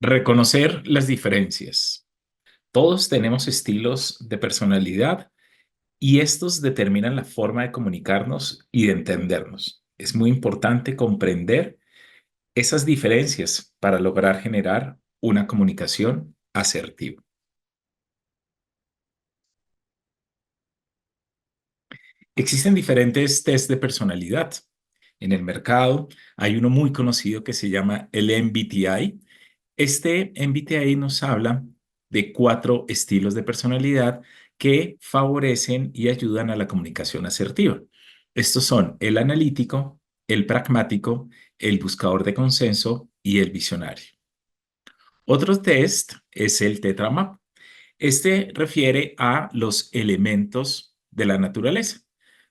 Reconocer las diferencias. Todos tenemos estilos de personalidad y estos determinan la forma de comunicarnos y de entendernos. Es muy importante comprender esas diferencias para lograr generar una comunicación asertiva. Existen diferentes test de personalidad. En el mercado hay uno muy conocido que se llama el MBTI. Este MBTI nos habla de cuatro estilos de personalidad que favorecen y ayudan a la comunicación asertiva. Estos son el analítico, el pragmático, el buscador de consenso y el visionario. Otro test es el Tetramap. Este refiere a los elementos de la naturaleza,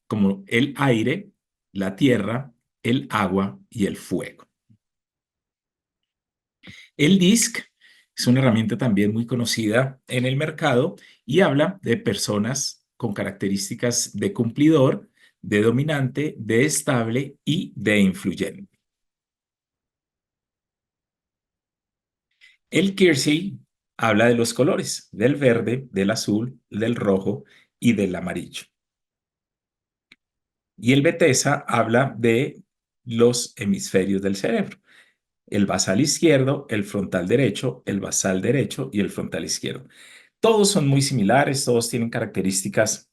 como el aire, la tierra, el agua y el fuego. El DISC es una herramienta también muy conocida en el mercado y habla de personas con características de cumplidor, de dominante, de estable y de influyente. El Kirsey habla de los colores, del verde, del azul, del rojo y del amarillo. Y el Bethesda habla de los hemisferios del cerebro, el basal izquierdo, el frontal derecho, el basal derecho y el frontal izquierdo. Todos son muy similares, todos tienen características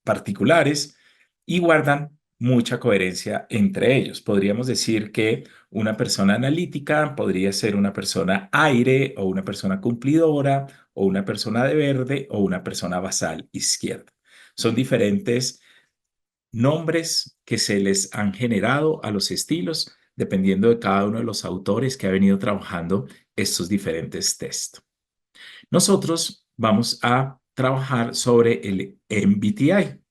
particulares y guardan mucha coherencia entre ellos. Podríamos decir que una persona analítica podría ser una persona aire o una persona cumplidora o una persona de verde o una persona basal izquierda. Son diferentes nombres que se les han generado a los estilos dependiendo de cada uno de los autores que ha venido trabajando estos diferentes tests. Nosotros vamos a trabajar sobre el MBTI.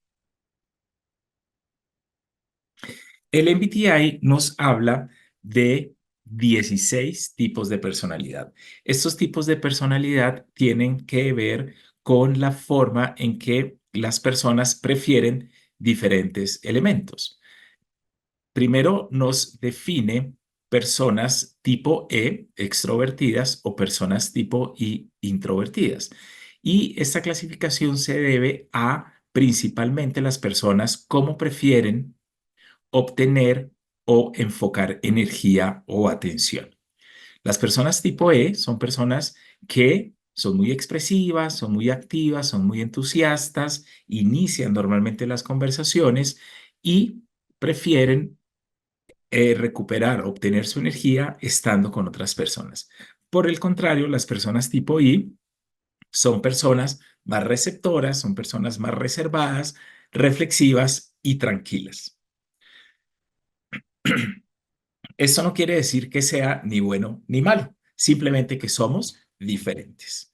El MBTI nos habla de 16 tipos de personalidad. Estos tipos de personalidad tienen que ver con la forma en que las personas prefieren diferentes elementos. Primero nos define personas tipo E, extrovertidas, o personas tipo I, introvertidas. Y esta clasificación se debe a principalmente las personas cómo prefieren obtener o enfocar energía o atención. Las personas tipo E son personas que son muy expresivas, son muy activas, son muy entusiastas, inician normalmente las conversaciones y prefieren recuperar, obtener su energía estando con otras personas. Por el contrario, las personas tipo I son personas más receptoras, son personas más reservadas, reflexivas y tranquilas. Esto no quiere decir que sea ni bueno ni malo, simplemente que somos diferentes.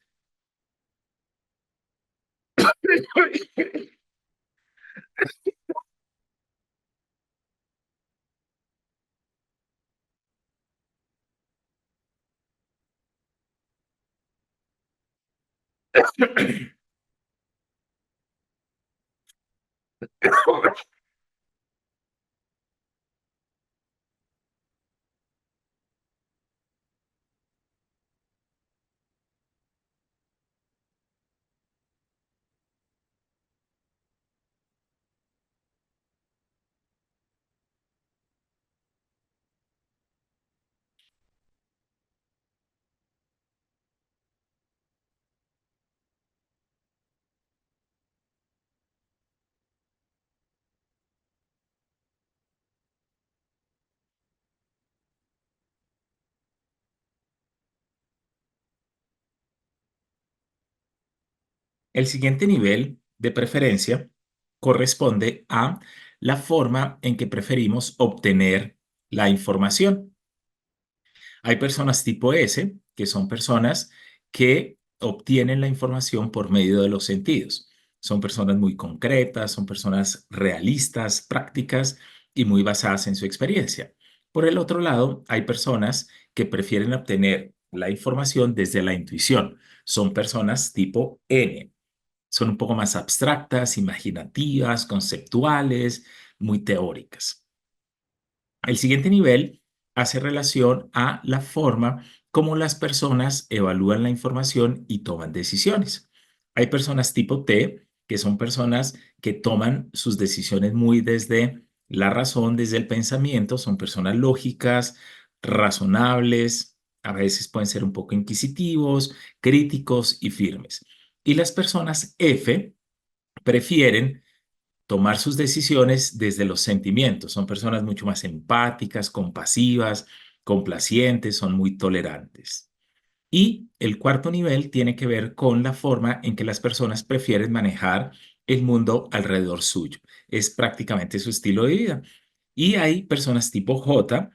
El siguiente nivel de preferencia corresponde a la forma en que preferimos obtener la información. Hay personas tipo S, que son personas que obtienen la información por medio de los sentidos. Son personas muy concretas, son personas realistas, prácticas y muy basadas en su experiencia. Por el otro lado, hay personas que prefieren obtener la información desde la intuición. Son personas tipo N. Son un poco más abstractas, imaginativas, conceptuales, muy teóricas. El siguiente nivel hace relación a la forma cómo las personas evalúan la información y toman decisiones. Hay personas tipo T, que son personas que toman sus decisiones muy desde la razón, desde el pensamiento, son personas lógicas, razonables, a veces pueden ser un poco inquisitivos, críticos y firmes. Y las personas F prefieren tomar sus decisiones desde los sentimientos. Son personas mucho más empáticas, compasivas, complacientes, son muy tolerantes. Y el cuarto nivel tiene que ver con la forma en que las personas prefieren manejar el mundo alrededor suyo. Es prácticamente su estilo de vida. Y hay personas tipo J,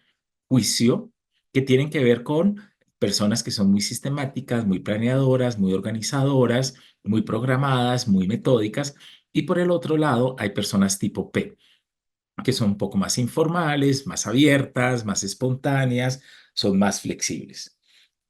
juicio, que tienen que ver con personas que son muy sistemáticas, muy planeadoras, muy organizadoras, muy programadas, muy metódicas. Y por el otro lado, hay personas tipo P, que son un poco más informales, más abiertas, más espontáneas, son más flexibles.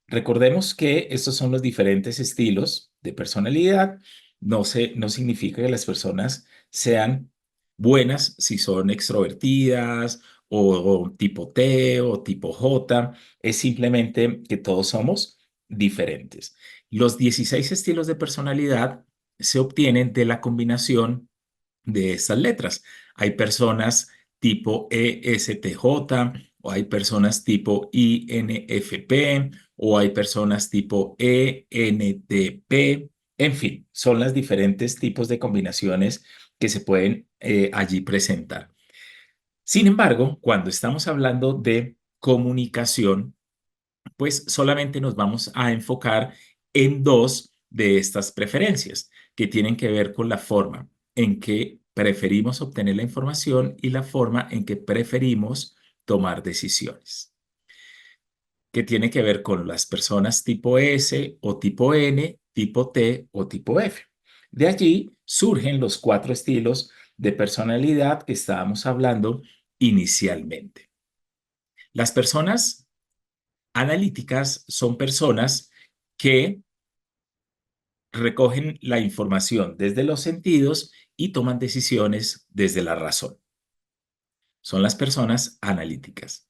Recordemos que estos son los diferentes estilos de personalidad. No significa que las personas sean buenas si son extrovertidas o tipo T o tipo J. Es simplemente que todos somos diferentes. Los 16 estilos de personalidad se obtienen de la combinación de estas letras. Hay personas tipo ESTJ o hay personas tipo INFP o hay personas tipo ENTP. En fin, son las diferentes tipos de combinaciones que se pueden allí presentar. Sin embargo, cuando estamos hablando de comunicación, pues solamente nos vamos a enfocar en dos de estas preferencias que tienen que ver con la forma en que preferimos obtener la información y la forma en que preferimos tomar decisiones, que tiene que ver con las personas tipo S o tipo N, tipo T o tipo F. De allí surgen los cuatro estilos de personalidad que estábamos hablando inicialmente. Las personas analíticas son personas que recogen la información desde los sentidos y toman decisiones desde la razón. Son las personas analíticas.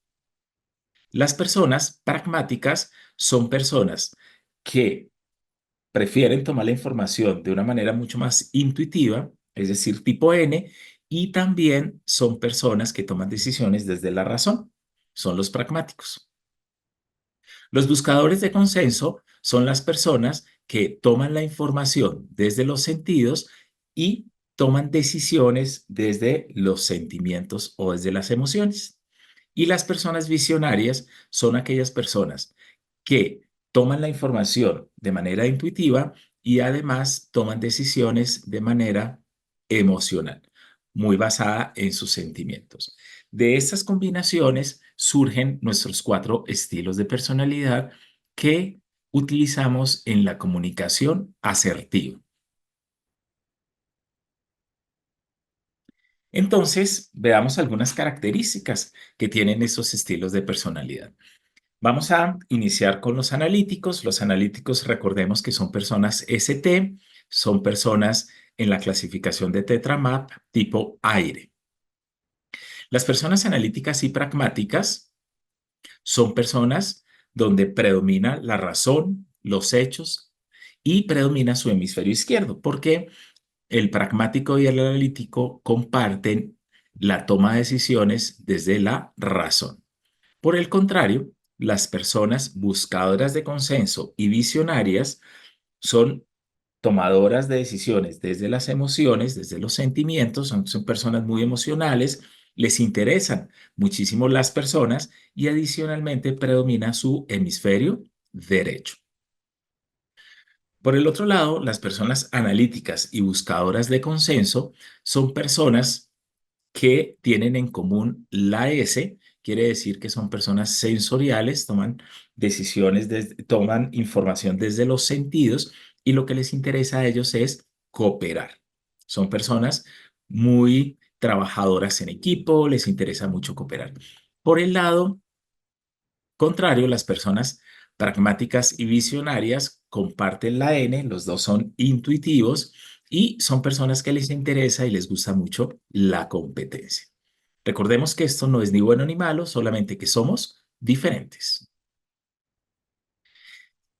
Las personas pragmáticas son personas que prefieren tomar la información de una manera mucho más intuitiva, es decir, tipo N, y también son personas que toman decisiones desde la razón. Son los pragmáticos. Los buscadores de consenso son las personas que toman la información desde los sentidos y toman decisiones desde los sentimientos o desde las emociones. Y las personas visionarias son aquellas personas que toman la información de manera intuitiva y además toman decisiones de manera emocional, muy basada en sus sentimientos. De estas combinaciones surgen nuestros cuatro estilos de personalidad que utilizamos en la comunicación asertiva. Entonces, veamos algunas características que tienen estos estilos de personalidad. Vamos a iniciar con los analíticos. Los analíticos, recordemos que son personas ST, son personas en la clasificación de Tetra tipo aire. Las personas analíticas y pragmáticas son personas donde predomina la razón, los hechos y predomina su hemisferio izquierdo, porque el pragmático y el analítico comparten la toma de decisiones desde la razón. Por el contrario, las personas buscadoras de consenso y visionarias son tomadoras de decisiones desde las emociones, desde los sentimientos, son personas muy emocionales, les interesan muchísimo las personas y adicionalmente predomina su hemisferio derecho. Por el otro lado, las personas analíticas y buscadoras de consenso son personas que tienen en común la S, quiere decir que son personas sensoriales, toman decisiones, toman información desde los sentidos y lo que les interesa a ellos es cooperar. Son personas muy trabajadoras en equipo, les interesa mucho cooperar. Por el lado contrario, las personas pragmáticas y visionarias comparten la N, los dos son intuitivos y son personas que les interesa y les gusta mucho la competencia. Recordemos que esto no es ni bueno ni malo, solamente que somos diferentes.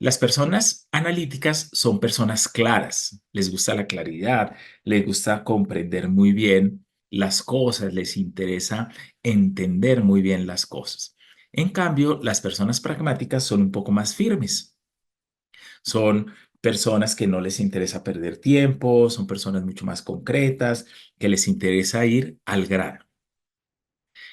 Las personas analíticas son personas claras, les gusta la claridad, les gusta comprender muy bien las cosas, les interesa entender muy bien las cosas. En cambio, las personas pragmáticas son un poco más firmes, son personas que no les interesa perder tiempo, son personas mucho más concretas, que les interesa ir al grano.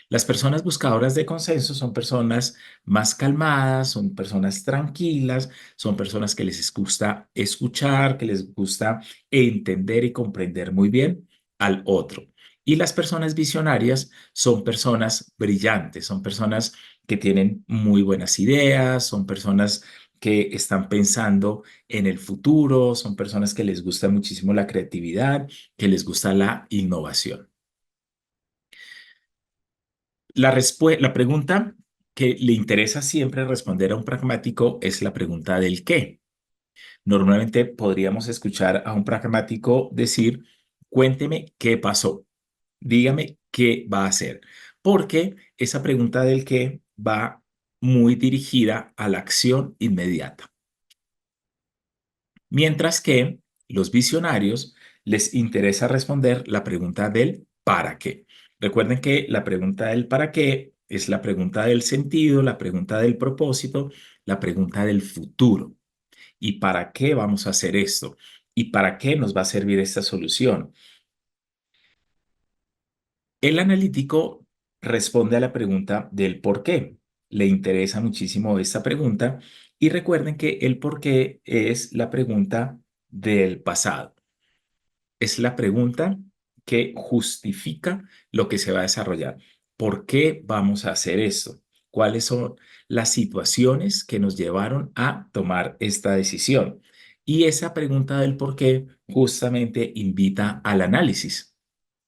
Las personas buscadoras de consenso son personas más calmadas, son personas tranquilas, son personas que les gusta escuchar, que les gusta entender y comprender muy bien al otro. Y las personas visionarias son personas brillantes, son personas que tienen muy buenas ideas, son personas que están pensando en el futuro, son personas que les gusta muchísimo la creatividad, que les gusta la innovación. La pregunta que le interesa siempre responder a un pragmático es la pregunta del qué. Normalmente podríamos escuchar a un pragmático decir, cuénteme qué pasó, dígame qué va a hacer, porque esa pregunta del qué va muy dirigida a la acción inmediata. Mientras que los visionarios les interesa responder la pregunta del para qué. Recuerden que la pregunta del para qué es la pregunta del sentido, la pregunta del propósito, la pregunta del futuro. ¿Y para qué vamos a hacer esto? ¿Y para qué nos va a servir esta solución? El analítico responde a la pregunta del por qué. Le interesa muchísimo esta pregunta y recuerden que el por qué es la pregunta del pasado. Es la pregunta que justifica lo que se va a desarrollar. ¿Por qué vamos a hacer esto? ¿Cuáles son las situaciones que nos llevaron a tomar esta decisión? Y esa pregunta del por qué justamente invita al análisis,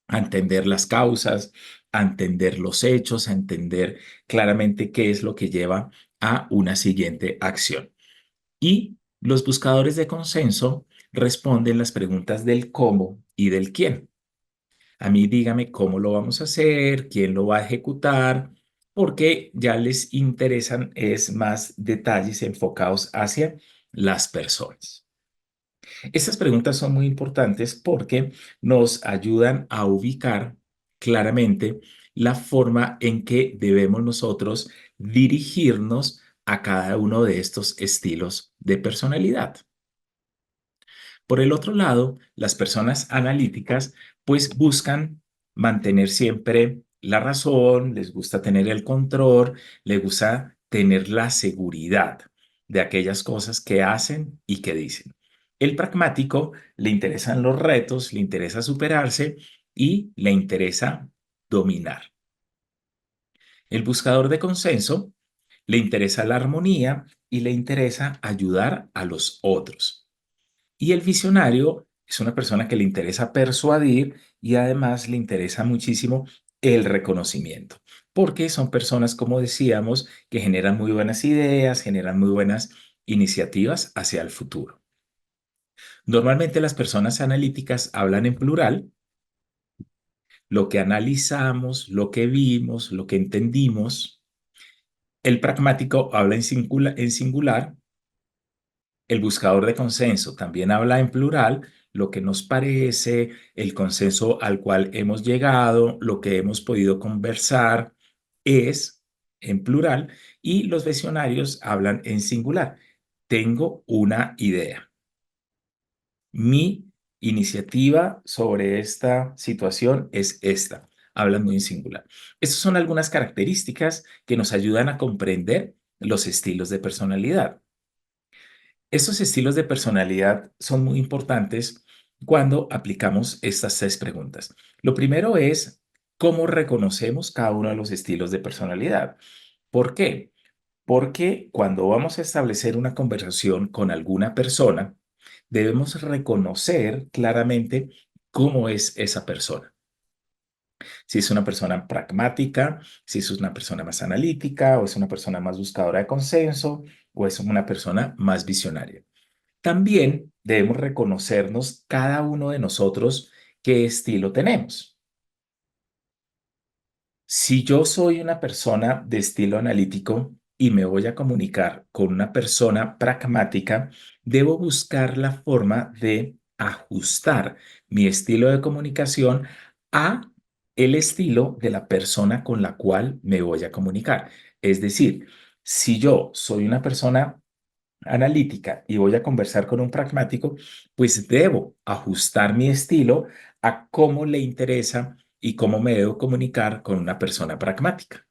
a entender las causas, a entender los hechos, a entender claramente qué es lo que lleva a una siguiente acción. Y los buscadores de consenso responden las preguntas del cómo y del quién. A mí dígame cómo lo vamos a hacer, quién lo va a ejecutar, porque ya les interesan es más detalles enfocados hacia las personas. Estas preguntas son muy importantes porque nos ayudan a ubicar claramente la forma en que debemos nosotros dirigirnos a cada uno de estos estilos de personalidad. Por el otro lado, las personas analíticas pues buscan mantener siempre la razón, les gusta tener el control, les gusta tener la seguridad de aquellas cosas que hacen y que dicen. El pragmático le interesan los retos, le interesa superarse y le interesa dominar. El buscador de consenso le interesa la armonía y le interesa ayudar a los otros. Y el visionario es una persona que le interesa persuadir y además le interesa muchísimo el reconocimiento, porque son personas, como decíamos, que generan muy buenas ideas, generan muy buenas iniciativas hacia el futuro. Normalmente las personas analíticas hablan en plural, lo que analizamos, lo que vimos, lo que entendimos. El pragmático habla en singular. El buscador de consenso también habla en plural, lo que nos parece, el consenso al cual hemos llegado, lo que hemos podido conversar es en plural y los visionarios hablan en singular. Tengo una idea. Mi iniciativa sobre esta situación es esta. Hablan muy en singular. Estas son algunas características que nos ayudan a comprender los estilos de personalidad. Estos estilos de personalidad son muy importantes cuando aplicamos estas tres preguntas. Lo primero es cómo reconocemos cada uno de los estilos de personalidad. ¿Por qué? Porque cuando vamos a establecer una conversación con alguna persona, debemos reconocer claramente cómo es esa persona. Si es una persona pragmática, si es una persona más analítica, o es una persona más buscadora de consenso, o es una persona más visionaria. También debemos reconocernos cada uno de nosotros qué estilo tenemos. Si yo soy una persona de estilo analítico, y me voy a comunicar con una persona pragmática, debo buscar la forma de ajustar mi estilo de comunicación a el estilo de la persona con la cual me voy a comunicar. Es decir, si yo soy una persona analítica y voy a conversar con un pragmático, pues debo ajustar mi estilo a cómo le interesa y cómo me debo comunicar con una persona pragmática.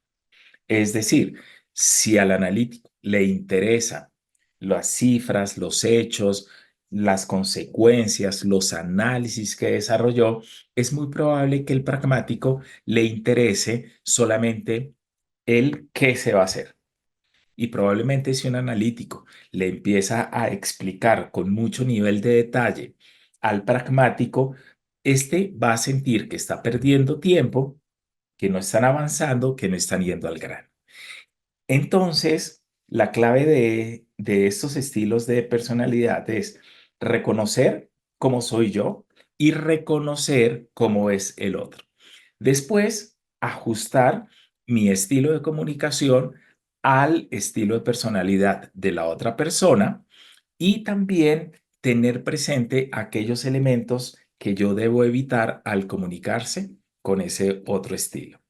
Es decir, si al analítico le interesa las cifras, los hechos, las consecuencias, los análisis que desarrolló, es muy probable que el pragmático le interese solamente el qué se va a hacer. Y probablemente si un analítico le empieza a explicar con mucho nivel de detalle al pragmático, este va a sentir que está perdiendo tiempo, que no están avanzando, que no están yendo al grano. Entonces, la clave de estos estilos de personalidad es reconocer cómo soy yo y reconocer cómo es el otro. Después, ajustar mi estilo de comunicación al estilo de personalidad de la otra persona y también tener presente aquellos elementos que yo debo evitar al comunicarse con ese otro estilo.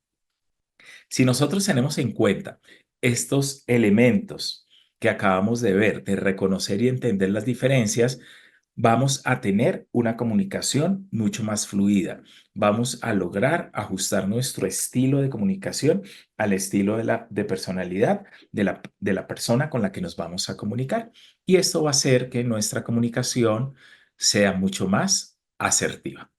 Si nosotros tenemos en cuenta estos elementos que acabamos de ver, de reconocer y entender las diferencias, vamos a tener una comunicación mucho más fluida. Vamos a lograr ajustar nuestro estilo de comunicación al estilo de personalidad de la persona con la que nos vamos a comunicar. Y esto va a hacer que nuestra comunicación sea mucho más asertiva.